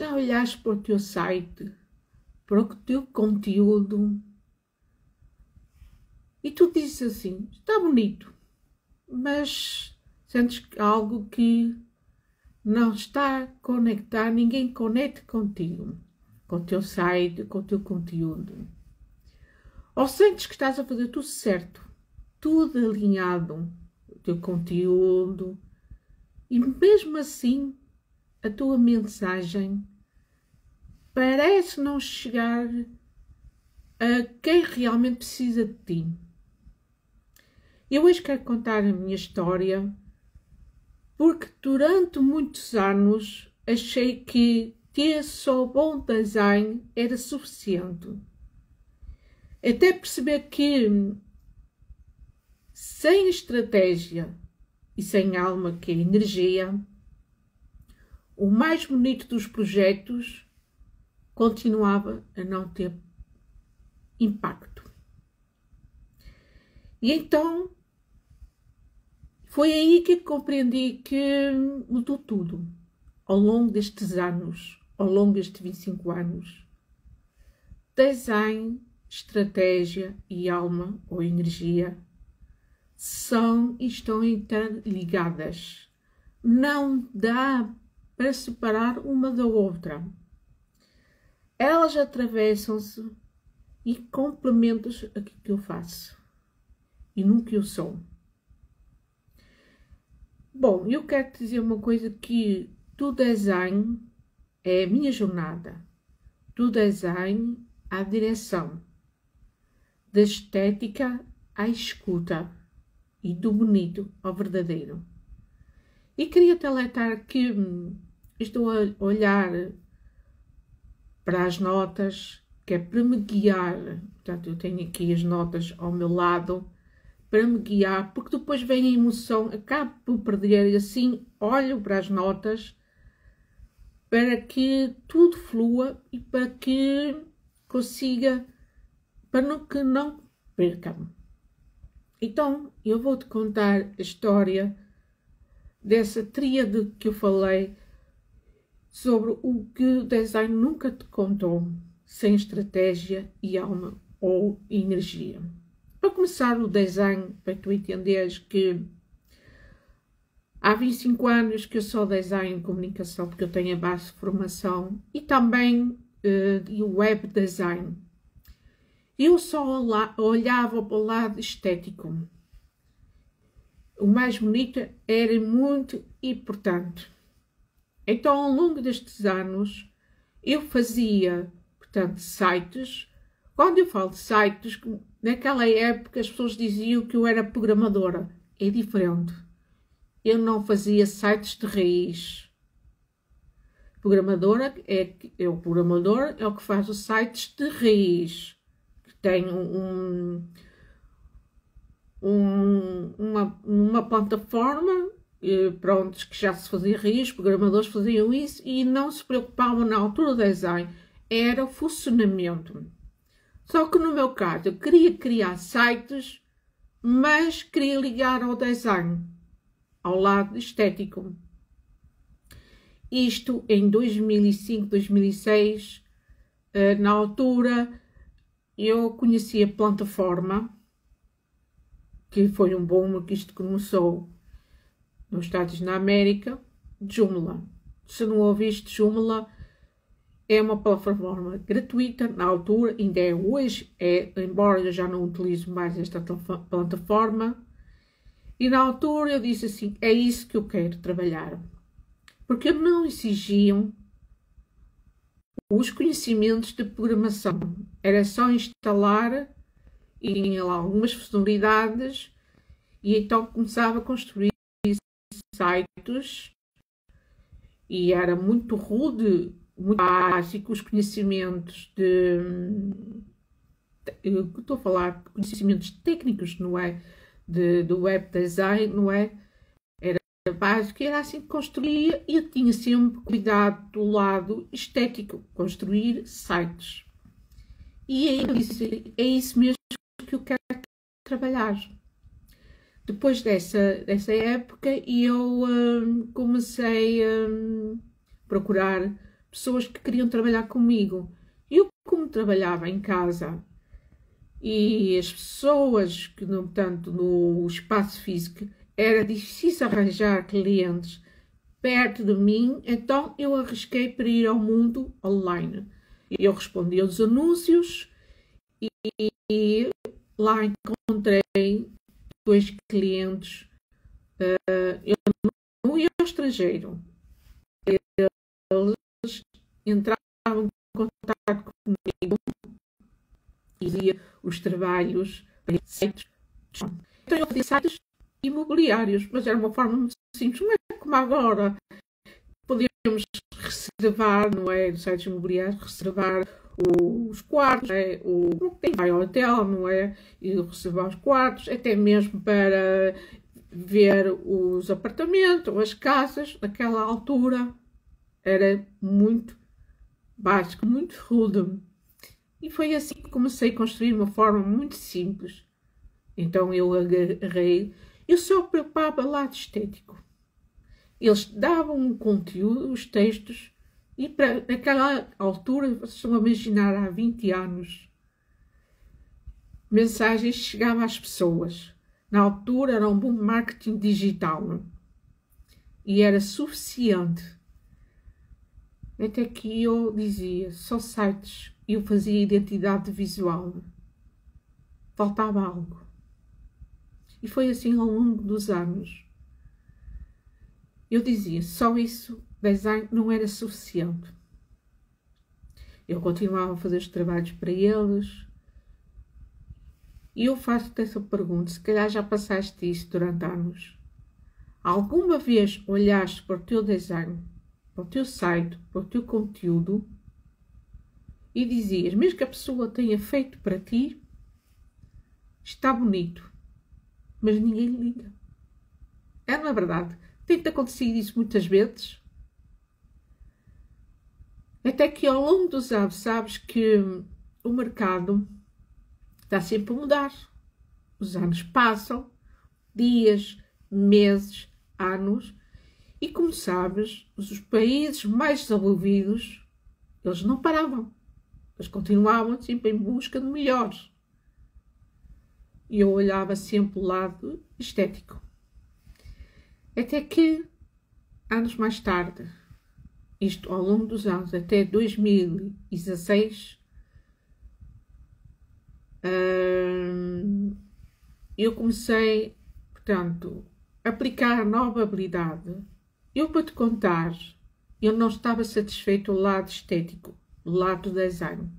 Já olhaste para o teu site, para o teu conteúdo e tu dizes assim, está bonito, mas sentes algo que não está conectado, ninguém conecta contigo, com o teu site, com o teu conteúdo. Ou sentes que estás a fazer tudo certo, tudo alinhado, o teu conteúdo, e mesmo assim a tua mensagem parece não chegar a quem realmente precisa de ti. Eu hoje quero contar a minha história porque durante muitos anos achei que ter só bom design era suficiente. Até perceber que sem estratégia e sem alma, que é energia, o mais bonito dos projetos continuava a não ter impacto. E então foi aí que compreendi que mudou tudo ao longo destes anos, ao longo destes 25 anos. Design, estratégia e alma ou energia são e estão interligadas. Não dá para separar uma da outra. Elas atravessam-se e complementam aquilo que eu faço e no que eu sou. Bom, eu quero te dizer uma coisa, que do design é a minha jornada. Do design à direção. Da estética à escuta. E do bonito ao verdadeiro. E queria te alertar que estou a olhar para as notas, que é para me guiar. Portanto, eu tenho aqui as notas ao meu lado para me guiar, porque depois vem a emoção, acabo por perder, e assim olho para as notas para que tudo flua e para que consiga, para que não perca-me. Então, eu vou-te contar a história dessa tríade que eu falei, sobre o que o design nunca te contou, sem estratégia e alma ou energia. Para começar, o design, para tu entenderes que há 25 anos que eu sou design e comunicação, porque eu tenho a base de formação, e também web design. Eu só olhava para o lado estético. O mais bonito era muito importante. Então, ao longo destes anos, eu fazia, portanto, sites. Quando eu falo de sites, naquela época as pessoas diziam que eu era programadora. É diferente. Eu não fazia sites de raiz. Programadora o programador é o que faz os sites de raiz. Tem uma plataforma, pronto, que já se fazia raiz, os programadores faziam isso e não se preocupavam na altura do design, era o funcionamento. Só que no meu caso, eu queria criar sites, mas queria ligar ao design, ao lado estético. Isto em 2005, 2006, na altura eu conheci a plataforma, que foi um boom, que isto começou nos Estados Unidos, na América, Joomla. Se não ouviste, Joomla é uma plataforma gratuita, na altura, ainda é hoje, embora eu já não utilizo mais esta plataforma. E na altura eu disse assim, é isso que eu quero trabalhar. Porque não exigiam os conhecimentos de programação. Era só instalar e tinha lá algumas funcionalidades e então começava a construir sites e era muito rude, muito básico, os conhecimentos eu estou a falar de conhecimentos técnicos, não é? Do web design, não é? Era básico, era assim que construía e eu tinha sempre cuidado do lado estético, construir sites. E é isso mesmo que eu quero trabalhar. Depois dessa época, eu comecei a procurar pessoas que queriam trabalhar comigo. Eu, como trabalhava em casa e as pessoas que, portanto, no espaço físico, era difícil arranjar clientes perto de mim, então eu arrisquei para ir ao mundo online. Eu respondi aos anúncios e lá encontrei 2 clientes. Eu não ia ao estrangeiro. Eles entravam em contato comigo e dizia os trabalhos para sites. Então eu fazia sites imobiliários, mas era uma forma muito simples, não é como agora. Podíamos reservar, não é? Nos sites imobiliários, reservar os quartos, não é? Vai ao hotel, não é? E reservar os quartos, até mesmo para ver os apartamentos, as casas. Naquela altura era muito básico, muito rude. E foi assim que comecei a construir uma forma muito simples. Então eu agarrei, eu só preocupava lado estético. Eles davam um conteúdo, os textos, e naquela altura, vocês estão a imaginar, há 20 anos, mensagens chegavam às pessoas. Na altura era um boom marketing digital e era suficiente. Até que eu dizia, só sites, eu fazia identidade visual. Faltava algo. E foi assim ao longo dos anos. Eu dizia, só isso, design não era suficiente. Eu continuava a fazer os trabalhos para eles. E eu faço-te essa pergunta, se calhar já passaste isso durante anos. Alguma vez olhaste para o teu design, para o teu site, para o teu conteúdo e dizias, mesmo que a pessoa tenha feito para ti, está bonito, mas ninguém liga. É, não é verdade? Tem-te acontecido isso muitas vezes. Até que ao longo dos anos sabes que o mercado está sempre a mudar. Os anos passam, dias, meses, anos, e como sabes, os países mais desenvolvidos, eles não paravam. Eles continuavam sempre em busca de melhores. E eu olhava sempre o lado estético. Até que, anos mais tarde, isto ao longo dos anos, até 2016, eu comecei, portanto, a aplicar a nova habilidade. Eu, para te contar, eu não estava satisfeito do lado estético, do lado do design.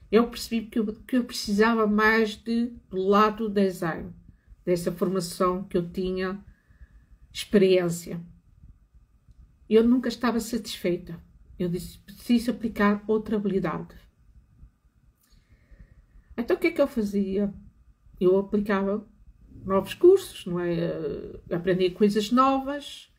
Eu percebi que eu precisava mais do lado do design, dessa formação que eu tinha, experiência. Eu nunca estava satisfeita. Eu disse, preciso aplicar outra habilidade. Então o que é que eu fazia? Eu aplicava novos cursos, não é? Aprendia coisas novas.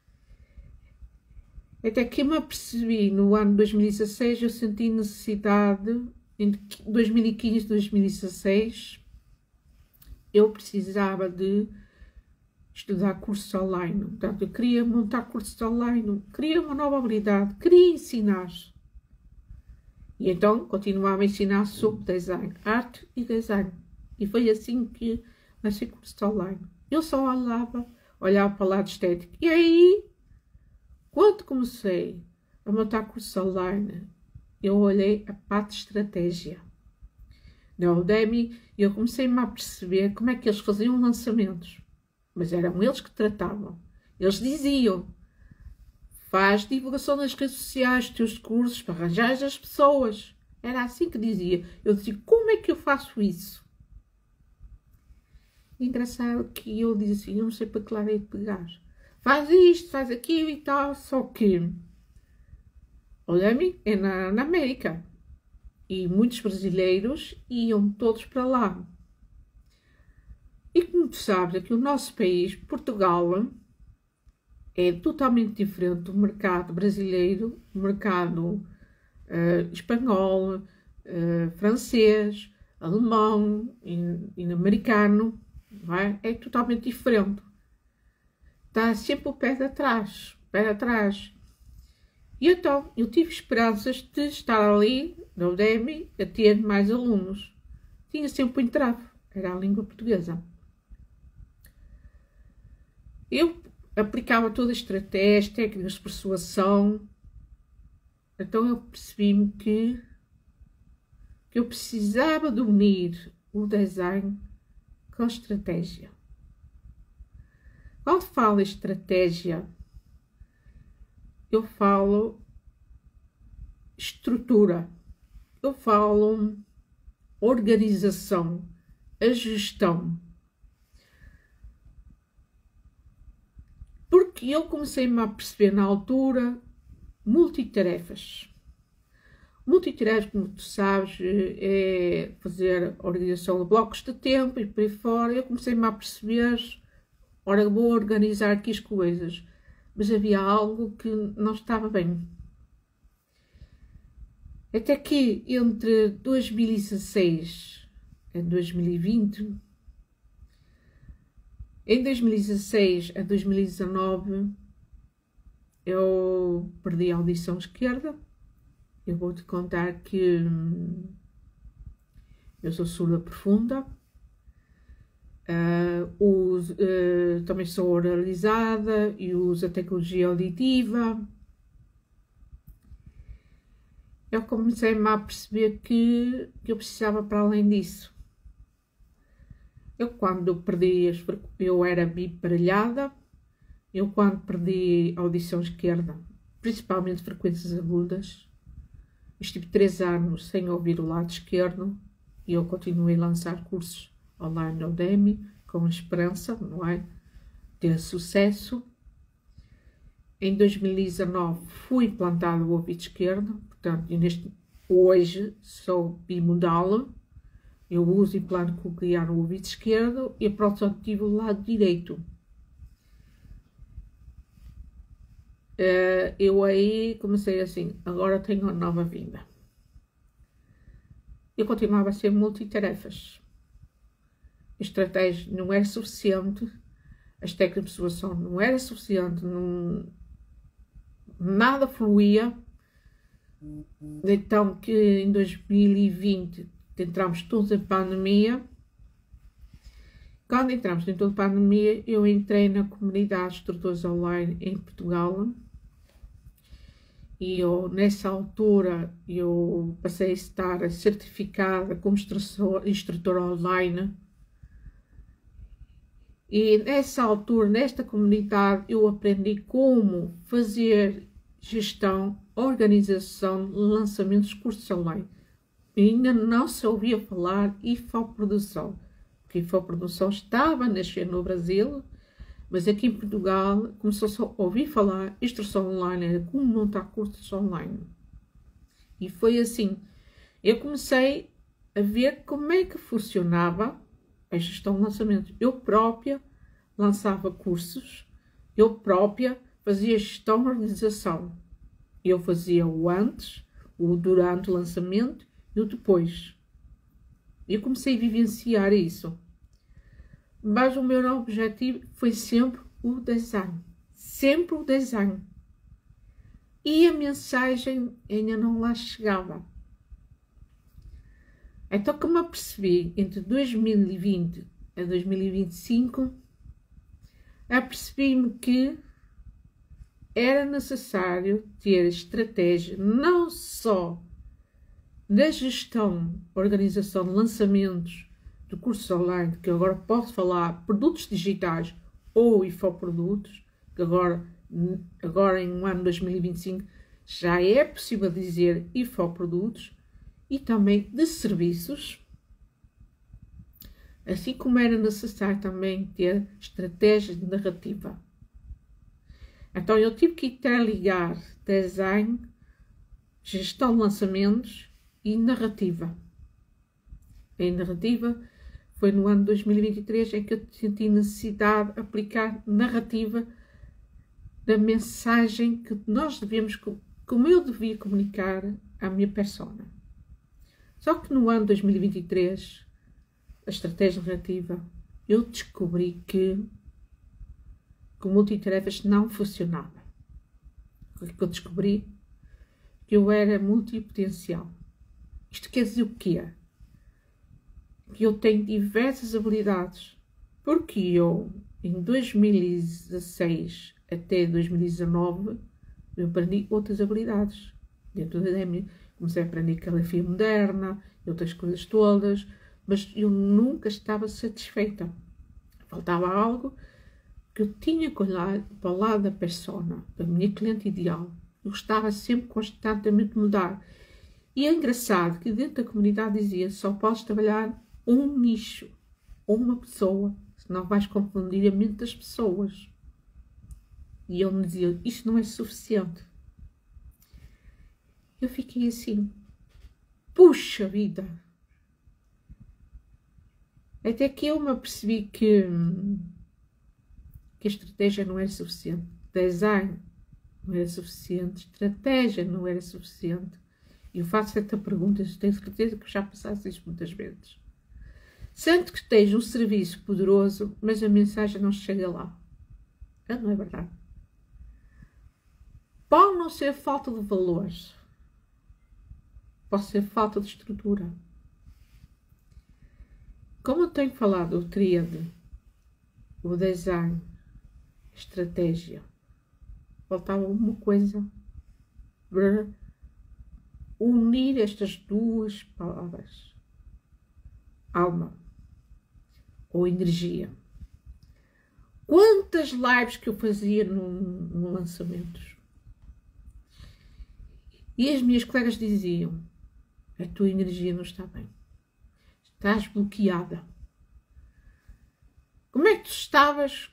Até que eu me apercebi, no ano 2016, eu senti necessidade, entre 2015 e 2016, eu precisava de estudar cursos online. Portanto, eu queria montar cursos online, queria uma nova habilidade, queria ensinar. E então, continuava a ensinar sobre design, arte e design. E foi assim que nasci curso online. Eu só olhava para o lado estético. E aí, quando comecei a montar curso online, eu olhei a parte de estratégia. Na Udemy, eu comecei-me a perceber como é que eles faziam lançamentos. Mas eram eles que tratavam. Eles diziam, faz divulgação nas redes sociais, teus cursos, para arranjar as pessoas. Era assim que dizia. Eu dizia, como é que eu faço isso? Engraçado que eu dizia assim, eu não sei para que lado é de pegar. Faz isto, faz aquilo e tal, só que olha-me, é na América. E muitos brasileiros iam todos para lá. E como tu sabes, aqui o nosso país, Portugal, é totalmente diferente do mercado brasileiro, do mercado espanhol, francês, alemão e americano. Não é? É totalmente diferente. Está sempre o pé de atrás, pé de atrás. E então eu tive esperanças de estar ali, na Udemy, a ter mais alunos. Tinha sempre um entrave, era a língua portuguesa. Eu aplicava toda a estratégia, técnicas de persuasão, então eu percebi-me que eu precisava de unir o design com a estratégia. Quando falo em estratégia, eu falo estrutura, eu falo organização, a gestão. Porque eu comecei-me a perceber na altura multitarefas. Multitarefas, como tu sabes, é fazer a organização de blocos de tempo e por aí fora. Eu comecei-me a perceber, ora, vou organizar aqui as coisas, mas havia algo que não estava bem. Até que entre 2016 e 2020, em 2016 a 2019, eu perdi a audição esquerda. Eu vou-te contar que eu sou surda profunda, também sou oralizada e uso a tecnologia auditiva. Eu comecei-me a perceber que eu precisava para além disso. Eu quando perdi, eu era biparelhada, eu quando perdi a audição esquerda, principalmente frequências agudas, estive 3 anos sem ouvir o lado esquerdo e eu continuei a lançar cursos online na Udemy com a esperança, não é, ter sucesso. Em 2019 fui implantado o ouvido esquerdo, portanto, hoje sou bimodal. Eu uso implante coclear no ouvido esquerdo e a prótese tive o lado direito. Eu aí comecei assim, agora tenho uma nova vida. Eu continuava a ser multitarefas. A estratégia não era suficiente, as técnicas de persuasão não era suficiente, nada fluía. Então que em 2020 entramos todos em pandemia. Quando entramos em toda a pandemia, eu entrei na comunidade de instrutores online em Portugal. E eu, nessa altura, eu passei a estar certificada como instrutora online. E nessa altura, nesta comunidade, eu aprendi como fazer gestão, organização, lançamentos de cursos online. Ainda não se ouvia falar infoprodução, porque infoprodução estava a nascer no Brasil, mas aqui em Portugal começou a ouvir falar instrução online, era como montar cursos online. E foi assim, eu comecei a ver como é que funcionava a gestão de lançamentos. Eu própria lançava cursos, eu própria fazia gestão de organização. Eu fazia o antes, o durante o lançamento, e depois. Eu comecei a vivenciar isso. Mas o meu objetivo foi sempre o design. Sempre o design. E a mensagem ainda não lá chegava. Então, como eu percebi, entre 2020 a 2025, apercebi-me que era necessário ter estratégia não só na gestão, organização de lançamentos de cursos online, que agora posso falar produtos digitais ou infoprodutos, que agora em um ano 2025 já é possível dizer infoprodutos, e também de serviços, assim como era necessário também ter estratégia de narrativa. Então eu tive que interligar design, gestão de lançamentos e narrativa. Em narrativa foi no ano 2023 em que eu senti necessidade de aplicar narrativa da mensagem que nós devemos, como eu devia comunicar à minha persona. Só que no ano 2023, a estratégia narrativa, eu descobri que o multitarefas não funcionava. O que eu descobri? que eu era multipotencial. Isto quer dizer o quê? Que eu tenho diversas habilidades. Porque eu, em 2016 até 2019, eu aprendi outras habilidades. Dentro da minha, comecei a aprender caligrafia moderna e outras coisas todas, mas eu nunca estava satisfeita. Faltava algo que eu tinha que olhar para o lado da persona, da minha cliente ideal. Eu estava sempre constantemente a mudar. E é engraçado que dentro da comunidade dizia: só podes trabalhar um nicho, uma pessoa, senão vais confundir a mente das pessoas. E ele me dizia: isto não é suficiente. Eu fiquei assim, puxa vida! Até que eu me apercebi que a estratégia não era suficiente, design não era suficiente, estratégia não era suficiente. E eu faço esta pergunta, tenho certeza que já passaste isto muitas vezes. Sinto que tens um serviço poderoso, mas a mensagem não chega lá. Não é verdade? Pode não ser falta de valores, pode ser falta de estrutura. Como eu tenho falado, o tríade, o design, a estratégia, faltava uma coisa para unir estas duas palavras: alma ou energia. Quantas lives que eu fazia no lançamentos? E as minhas colegas diziam: a tua energia não está bem. Estás bloqueada. Como é que tu estavas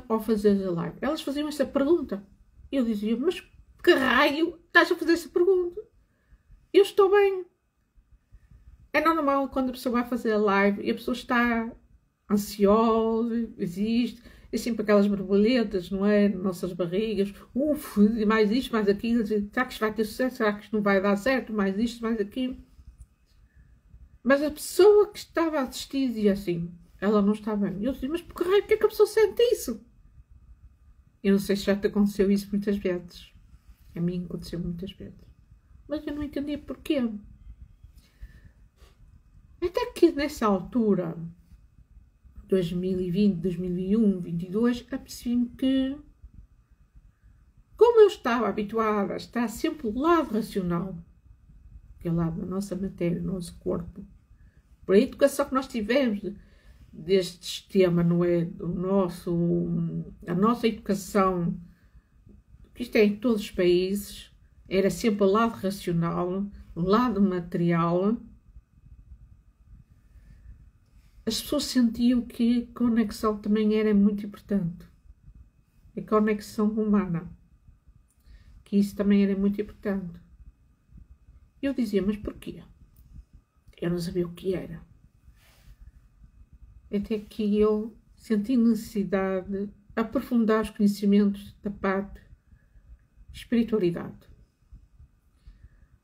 ao fazer a live? Elas faziam essa pergunta. Eu dizia: mas que raio estás a fazer essa pergunta? Eu estou bem. É normal quando a pessoa vai fazer a live e a pessoa está ansiosa, existe, é sempre aquelas borboletas, não é? Nossas barrigas, mais isto, mais aquilo, será que isto vai ter sucesso? Será que isto não vai dar certo? Mais isto, mais aquilo. Mas a pessoa que estava a assistir dizia assim: ela não está bem. Eu disse: mas por que raio, porque é que a pessoa sente isso? Eu não sei se já te aconteceu isso muitas vezes. A mim aconteceu muitas vezes. Mas eu não entendia porquê. Até que nessa altura, 2020, 2021, 2022, apercebi-me que, como eu estava habituada a estar sempre do lado racional, que é o lado da nossa matéria, do nosso corpo, por a educação que nós tivemos deste sistema, não é? A nossa educação, que isto é em todos os países, era sempre o lado racional, o lado material. As pessoas sentiam que a conexão também era muito importante. A conexão humana. Que isso também era muito importante. Eu dizia: mas porquê? Eu não sabia o que era. Até que eu senti necessidade de aprofundar os conhecimentos da parte de espiritualidade.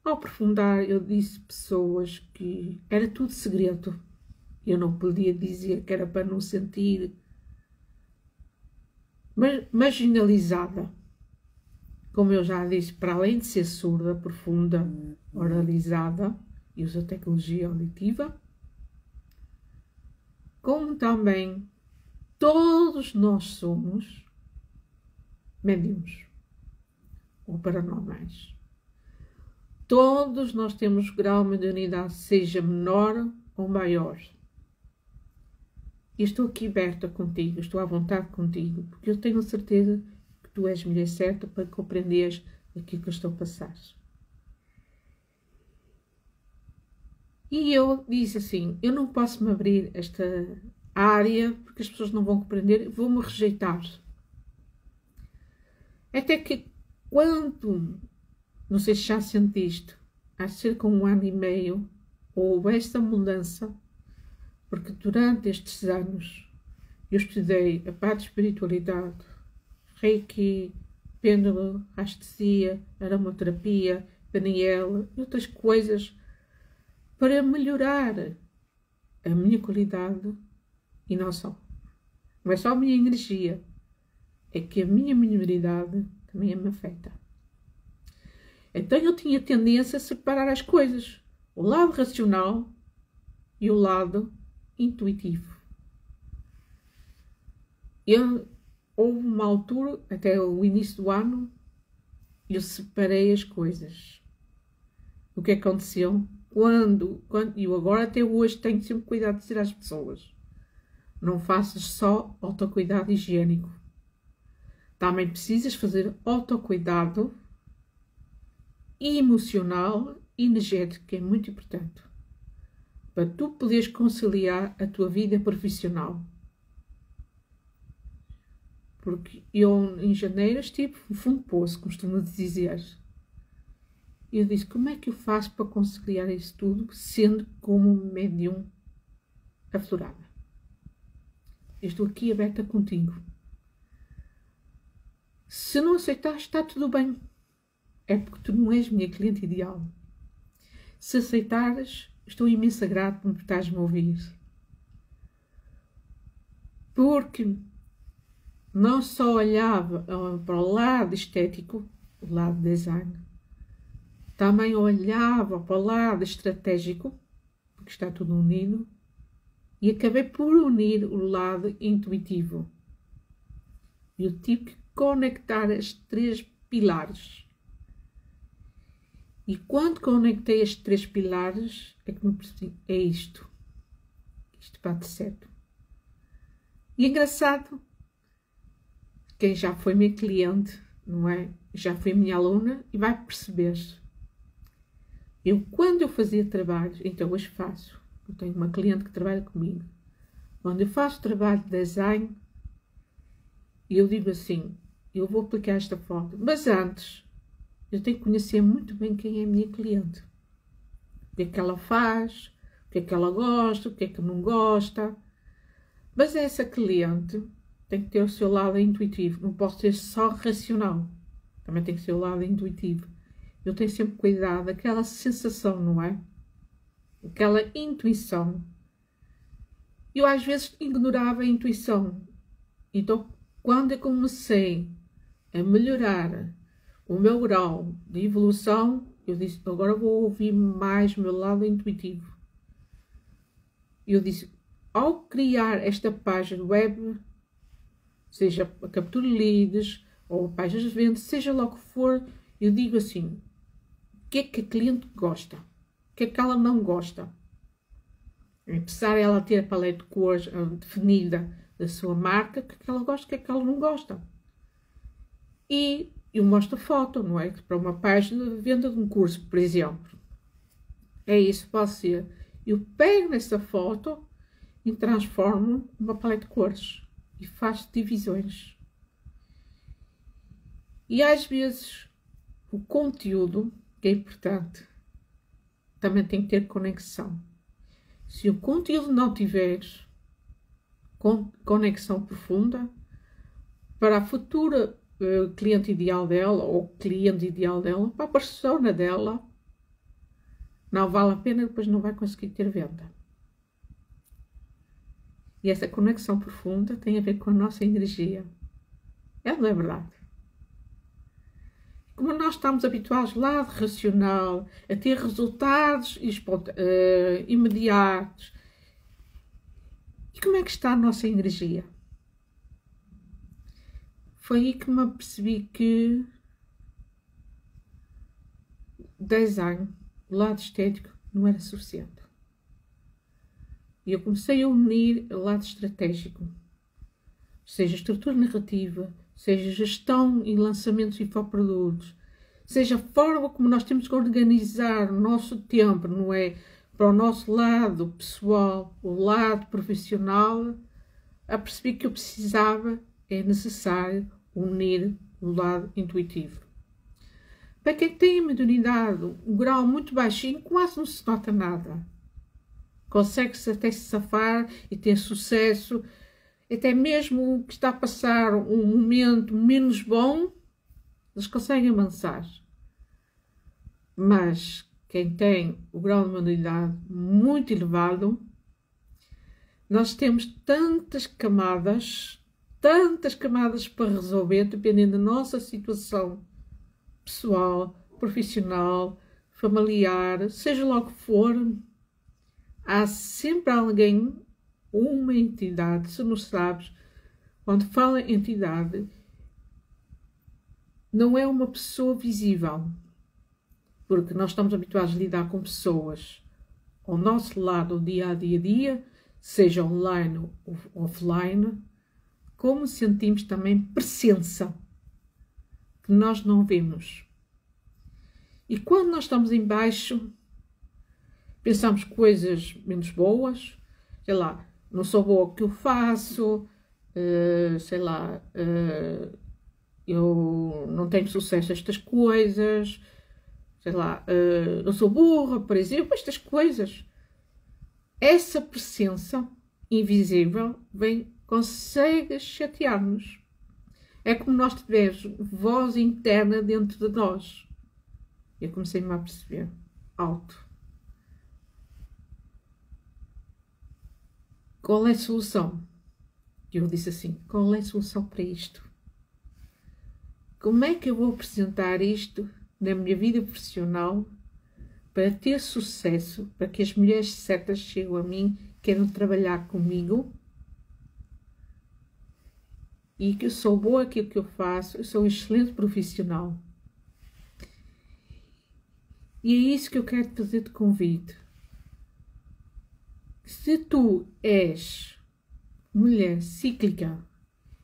Ao aprofundar, eu disse pessoas que era tudo segredo. Eu não podia dizer que era para não sentir marginalizada. Como eu já disse, para além de ser surda, profunda, oralizada e usa tecnologia auditiva, como também todos nós somos médiums ou paranormais. Todos nós temos grau de mediunidade, seja menor ou maior. E estou aqui aberta contigo, estou à vontade contigo, porque eu tenho certeza que tu és a mulher certa para compreenderes aquilo que eu estou a passar. E eu disse assim: eu não posso me abrir esta área porque as pessoas não vão compreender, vão-me rejeitar. Até que quando, não sei se já sentiste, há cerca de 1 ano e meio, houve esta mudança, porque durante estes anos eu estudei a parte de espiritualidade, Reiki, pêndulo, rastresia, aromaterapia, PNL e outras coisas para melhorar a minha qualidade e não só. Não é só a minha energia, é que a minha mediunidade também me afeta. Então eu tinha tendência a separar as coisas, o lado racional e o lado intuitivo. Houve uma altura, até o início do ano, eu separei as coisas. O que aconteceu? Quando eu agora até hoje tenho sempre cuidado de dizer às pessoas, não faças só autocuidado higiênico. Também precisas fazer autocuidado emocional e energético, que é muito importante, para tu poderes conciliar a tua vida profissional. Porque eu, em janeiro, estive no fundo do poço, costumo dizer. E eu disse, como é que eu faço para conciliar isso tudo, sendo como médium aflorada? Eu estou aqui aberta contigo. Se não aceitares, está tudo bem. É porque tu não és minha cliente ideal. Se aceitares, estou imensa grata por estás-me a ouvir. Porque não só olhava para o lado estético, o lado design, também olhava para o lado estratégico, porque está tudo unido, e acabei por unir o lado intuitivo. Eu tive que conectar as 3 pilares. E quando conectei estes 3 pilares, é que me percebi, é isto. Isto bate certo. E é engraçado, quem já foi minha cliente, não é? Já foi minha aluna e vai perceber. Quando eu fazia trabalhos, então hoje faço. Eu tenho uma cliente que trabalha comigo. Quando eu faço trabalho de design, eu digo assim, eu vou aplicar esta foto. Mas antes, eu tenho que conhecer muito bem quem é a minha cliente. O que é que ela faz, o que é que ela gosta, o que é que não gosta. Mas essa cliente tem que ter o seu lado intuitivo. Não pode ser só racional. Também tem que ser o lado intuitivo. Eu tenho sempre cuidado daquela sensação, não é? Aquela intuição. Eu às vezes ignorava a intuição. Então, quando eu comecei a melhorar o meu grau de evolução, eu disse, agora vou ouvir mais o meu lado intuitivo. Eu disse, ao criar esta página web, seja a captura leads ou páginas de venda, seja lá o que for, eu digo assim, o que é que a cliente gosta? O que é que ela não gosta? Apesar de ela ter a paleta de cores definida da sua marca, o que é que ela gosta, o que é que ela não gosta? E eu mostro a foto, não é? Para uma página de venda de um curso, por exemplo. É isso, pode ser. Eu pego nessa foto e transformo numa paleta de cores e faço divisões. E às vezes o conteúdo, que é importante, também tem que ter conexão. Se o conteúdo não tiver conexão profunda, para a futura cliente ideal dela, ou cliente ideal dela, para a persona dela, não vale a pena, depois não vai conseguir ter venda. E essa conexão profunda tem a ver com a nossa energia. É, não é verdade? Como nós estamos habituados ao lado racional, a ter resultados imediatos, e como é que está a nossa energia? Foi aí que me apercebi que design, o lado estético, não era suficiente. E eu comecei a unir o lado estratégico, seja estrutura narrativa, seja gestão e lançamentos de infoprodutos, seja a forma como nós temos que organizar o nosso tempo, não é? Para o nosso lado pessoal, o lado profissional, apercebi que eu precisava, é necessário, unir o lado intuitivo. Para quem tem a mediunidade, um grau muito baixinho, quase não se nota nada. Consegue-se até se safar e ter sucesso, até mesmo que está a passar um momento menos bom, eles conseguem avançar. Mas quem tem o grau de mediunidade muito elevado, nós temos tantas camadas para resolver, dependendo da nossa situação pessoal, profissional, familiar, seja lá o que for, há sempre alguém, uma entidade, se não sabes, quando fala entidade, não é uma pessoa visível, porque nós estamos habituados a lidar com pessoas ao nosso lado, dia a dia, seja online ou offline, como sentimos também presença, que nós não vemos. E quando nós estamos em baixo, pensamos coisas menos boas, sei lá, não sou boa o que eu faço, sei lá, eu não tenho sucesso nestas coisas, sei lá, eu sou burra, por exemplo, estas coisas. Essa presença invisível consegue chatear-nos. É como nós tivermos voz interna dentro de nós. Eu comecei-me a perceber, alto. Qual é a solução? Eu disse assim, qual é a solução para isto? Como é que eu vou apresentar isto na minha vida profissional para ter sucesso, para que as mulheres certas cheguem a mim, queiram trabalhar comigo e que eu sou boa naquilo que eu faço, eu sou um excelente profissional. E é isso que eu quero te fazer de convite. Se tu és mulher cíclica,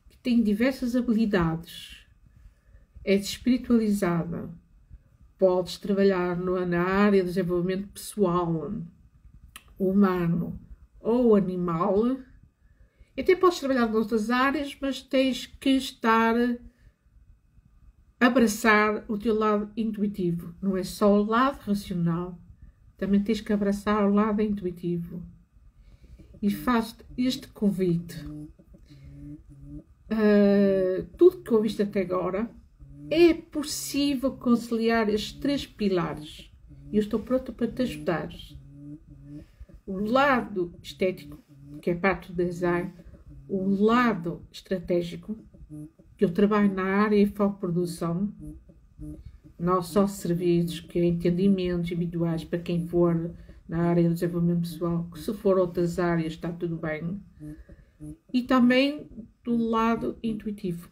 que tem diversas habilidades, és espiritualizada, podes trabalhar na área de desenvolvimento pessoal, humano ou animal, até podes trabalhar noutras áreas, mas tens que abraçar o teu lado intuitivo. Não é só o lado racional, também tens que abraçar o lado intuitivo. E faço-te este convite. Tudo que ouviste até agora, é possível conciliar estes 3 pilares. E eu estou pronta para te ajudar. O lado estético, que é parte do design, o lado estratégico, que eu trabalho na área e produção, não só serviços, que é entendimentos individuais para quem for na área do desenvolvimento pessoal, que se for outras áreas está tudo bem, e também do lado intuitivo.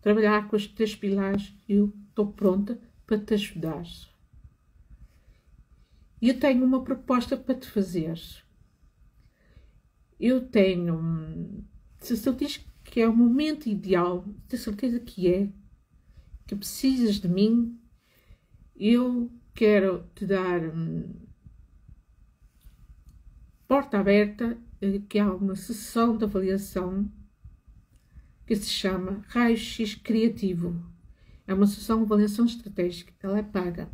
Trabalhar com os 3 pilares, eu estou pronta para te ajudar. E eu tenho uma proposta para te fazer. Eu tenho, se eu diz que é o momento ideal, tenho certeza que precisas de mim, eu quero te dar porta aberta, que há uma sessão de avaliação que se chama Raio-X Criativo. É uma sessão de avaliação estratégica, ela é paga.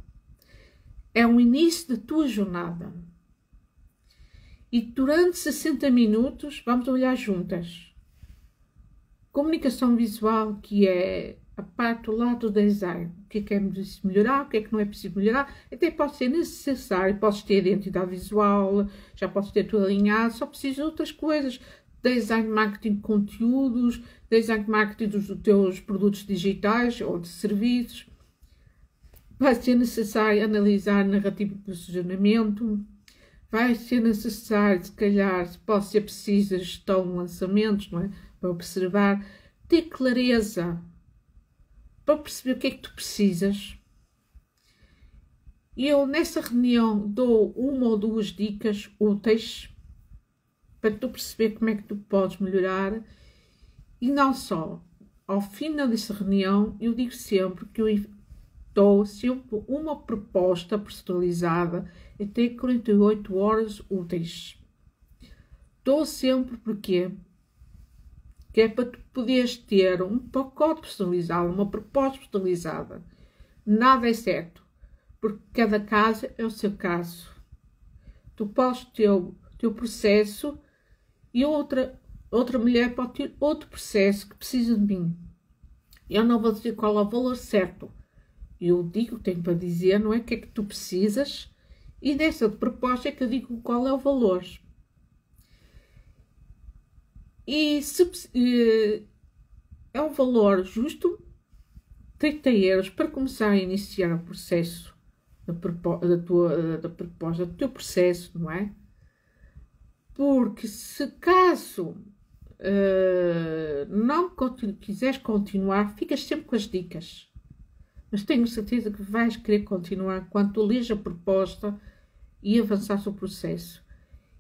É o início da tua jornada. E durante 60 minutos vamos olhar juntas. Comunicação visual, que é a parte do lado do design. O que é preciso melhorar, o que é que não é preciso melhorar. Até pode ser necessário, podes ter identidade visual, já podes ter tudo alinhado, só precisas de outras coisas. Design marketing de conteúdos, design marketing dos teus produtos digitais ou de serviços. Vai ser necessário analisar narrativa e posicionamento. Vai ser necessário, se calhar, pode ser preciso a gestão de lançamentos, não é? Para observar, ter clareza, para perceber o que é que tu precisas. E eu, nessa reunião, dou 1 ou 2 dicas úteis para tu perceber como é que tu podes melhorar. E não só, ao final dessa reunião, eu digo sempre que eu dou sempre uma proposta personalizada até 48 horas úteis. Dou sempre porque que é para tu poderes ter um pacote personalizado, uma proposta personalizada. Nada é certo, porque cada caso é o seu caso. Tu podes ter o teu processo e outra mulher pode ter outro processo que precisa de mim. Eu não vou dizer qual é o valor certo. Eu digo o que tenho para dizer, não é o que é que tu precisas. E nessa proposta é que eu digo qual é o valor. E se é um valor justo, 30 euros para começar a iniciar o processo da proposta, do teu processo, não é? Porque se caso não quiseres continuar, ficas sempre com as dicas. Mas tenho certeza que vais querer continuar quando tu lês a proposta e avançares o processo.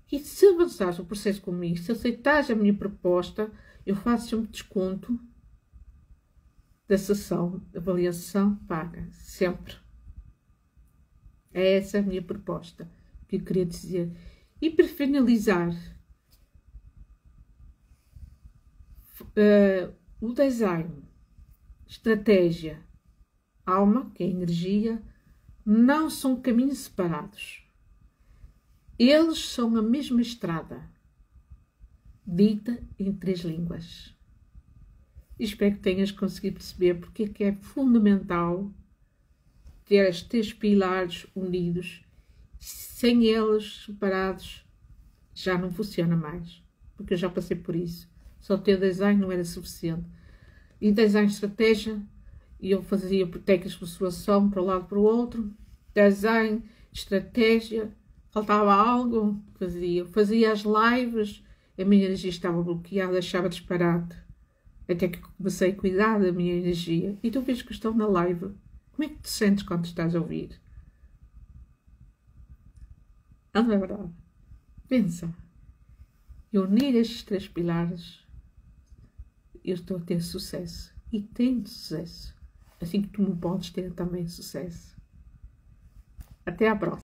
E se avançares o processo comigo, se aceitares a minha proposta, eu faço sempre desconto da sessão de avaliação paga. Sempre. É essa a minha proposta que eu queria dizer. E para finalizar, o design, estratégia, alma, que é energia, não são caminhos separados. Eles são a mesma estrada, dita em 3 línguas. Espero que tenhas conseguido perceber porque é que é fundamental ter estes 3 pilares unidos. Sem eles separados já não funciona mais, porque eu já passei por isso. Só ter design não era suficiente. E design de estratégia, eu fazia técnicas de persuasão para um lado e para o outro. Design de estratégia, faltava algo, fazia as lives, a minha energia estava bloqueada, achava disparate. Até que comecei a cuidar da minha energia. E tu vês que estou na live. Como é que te sentes quando estás a ouvir? Não é verdade? Pensa. E unir estes 3 pilares, eu estou a ter sucesso. E tenho sucesso. Assim que tu me podes ter também sucesso. Até à próxima.